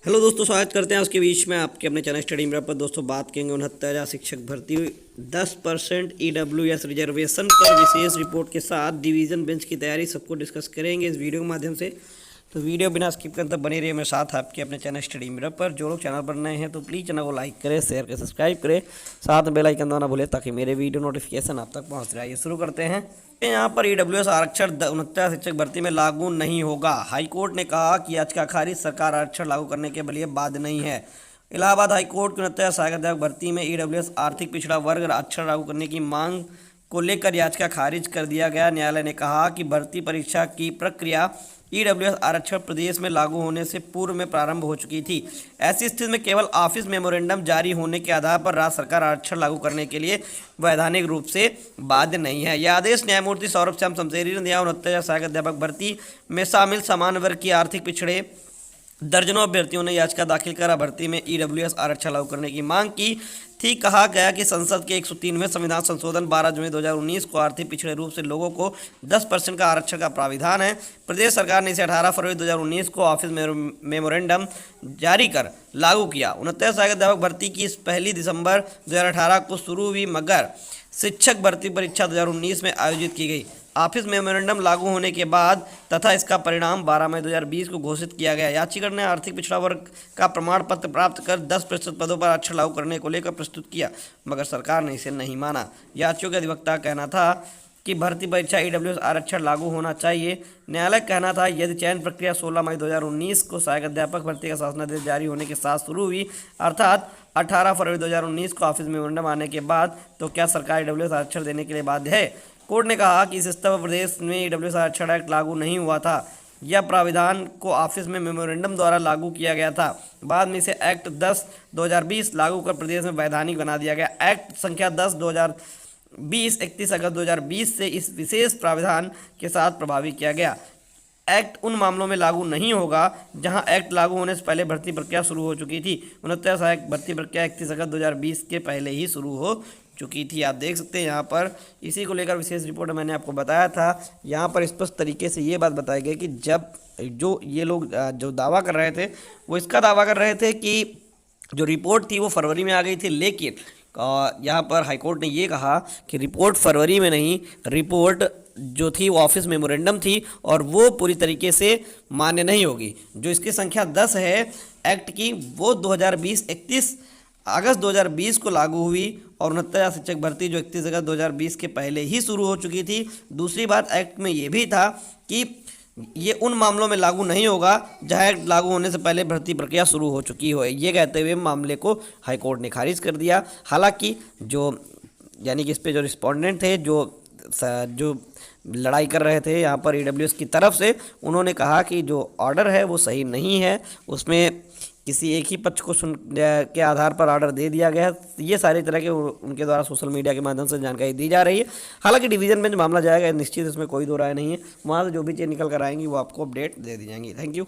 Hello दोस्तों, स्वागत करते हैं उसके बीच में आपके अपने चैनल स्टडी मेरा पर। दोस्तों बात करेंगे 69,000 शिक्षक भर्ती 10% EWS रिजर्वेशन पर विशेष रिपोर्ट के साथ डिवीज़न बेंच की तैयारी सबको डिस्कस करेंगे इस वीडियो के माध्यम से। तो वीडियो बिना स्किप करते बने रहिए मेरे साथ आपके अपने चैनल स्टडी मेरा पर। जो लोग चैनल पर नए हैं तो प्लीज़ चैनल को लाइक करें, शेयर करें, सब्सक्राइब करें, साथ में बेल आइकन दबाना भूलें ताकि मेरे वीडियो नोटिफिकेशन आप तक पहुँच रहा है। शुरू करते हैं। यहाँ पर EWS आरक्षण 69 शिक्षक भर्ती में लागू नहीं होगा। हाईकोर्ट ने कहा कि याचिका खारिज, सरकार आरक्षण लागू करने के लिए बाध्य नहीं है। इलाहाबाद हाईकोर्ट की 69 सहायक अध्यापक भर्ती में EWS आर्थिक पिछड़ा वर्ग आरक्षण लागू करने की मांग को लेकर याचिका खारिज कर दिया गया। न्यायालय ने कहा कि भर्ती परीक्षा की प्रक्रिया EWS आरक्षण प्रदेश में लागू होने से पूर्व में प्रारंभ हो चुकी थी। ऐसी स्थिति में केवल ऑफिस मेमोरेंडम जारी होने के आधार पर राज्य सरकार आरक्षण लागू करने के लिए वैधानिक रूप से बाध्य नहीं है। यह आदेश न्यायमूर्ति सौरभ श्याम शमशेरी ने दिया। 69 सहायक अध्यापक भर्ती में शामिल समान वर्ग की आर्थिक पिछड़े दर्जनों अभ्यर्थियों ने याचिका दाखिल करा भर्ती में EWS आरक्षण लागू करने की मांग की थी। कहा गया कि संसद के 103वें संविधान संशोधन 12 जून 2019 को आर्थिक पिछड़े रूप से लोगों को 10% का आरक्षण का प्राविधान है। प्रदेश सरकार ने इसे 18 फरवरी 2019 को ऑफिस मेमोरेंडम जारी कर लागू किया। 69 सहायक अध्यापक भर्ती की 1 दिसंबर 2018 को शुरू हुई, मगर शिक्षक भर्ती परीक्षा 2019 में आयोजित की गई। ऑफिस मेमोरेंडम लागू होने के बाद तथा इसका परिणाम 12 मई 2020 को घोषित किया गया। याचिकाकर्ता ने आर्थिक पिछड़ा वर्ग का प्रमाण पत्र प्राप्त कर 10% पदों पर आरक्षण लागू करने को लेकर प्रस्तुत किया, मगर सरकार ने इसे नहीं माना। याचिका के अधिवक्ता का कहना था कि भर्ती परीक्षा EWS आरक्षण लागू होना चाहिए। न्यायालय का कहना था यदि चयन प्रक्रिया 16 मई 2019 को सहायक अध्यापक भर्ती का शासनादेश जारी होने के साथ शुरू हुई, अर्थात 18 फरवरी 2019 को ऑफिस मेमोरेंडम आने के बाद, तो क्या सरकार EWS आरक्षण देने के लिए बाध्य है? कोर्ट ने कहा कि इस स्तर पर प्रदेश में EWS आरक्षण एक्ट लागू नहीं हुआ था। यह प्राविधान को ऑफिस में मेमोरेंडम द्वारा लागू किया गया था। बाद में इसे एक्ट 10/2020 लागू कर प्रदेश में वैधानिक बना दिया गया। एक्ट संख्या 10/2020 31 अगस्त 2020 से इस विशेष प्राविधान के साथ प्रभावी किया गया। एक्ट उन मामलों में लागू नहीं होगा जहां एक्ट लागू होने से पहले भर्ती प्रक्रिया शुरू हो चुकी थी। 69 सहायक भर्ती प्रक्रिया 31 अगस्त 2020 के पहले ही शुरू हो चुकी थी। आप देख सकते हैं यहाँ पर इसी को लेकर विशेष रिपोर्ट मैंने आपको बताया था। यहाँ पर स्पष्ट तरीके से ये बात बताई गई कि जब जो ये लोग जो दावा कर रहे थे वो इसका दावा कर रहे थे कि जो रिपोर्ट थी वो फरवरी में आ गई थी, लेकिन यहाँ पर हाईकोर्ट ने ये कहा कि रिपोर्ट फरवरी में नहीं, रिपोर्ट जो थी वो ऑफिस मेमोरेंडम थी और वो पूरी तरीके से मान्य नहीं होगी। जो इसकी संख्या 10 है एक्ट की, वो 2020 31 अगस्त 2020 को लागू हुई और 69 शिक्षक भर्ती जो 31 अगस्त 2020 के पहले ही शुरू हो चुकी थी। दूसरी बात, एक्ट में ये भी था कि ये उन मामलों में लागू नहीं होगा जहां एक्ट लागू होने से पहले भर्ती प्रक्रिया शुरू हो चुकी हो। ये कहते हुए मामले को हाईकोर्ट ने खारिज कर दिया। हालांकि जो यानी कि इस पे जो रिस्पोंडेंट थे, जो लड़ाई कर रहे थे यहाँ पर EWS की तरफ से, उन्होंने कहा कि जो ऑर्डर है वो सही नहीं है, उसमें किसी एक ही पक्ष को सुन के आधार पर ऑर्डर दे दिया गया। ये सारी तरह के उनके द्वारा सोशल मीडिया के माध्यम से जानकारी दी जा रही है। हालांकि डिवीज़न बेंच मामला जाएगा निश्चित, इसमें कोई दो राय नहीं है। वहाँ से जो भी चीज़ निकल कर आएंगी वो आपको अपडेट दे दी जाएंगी। Thank you.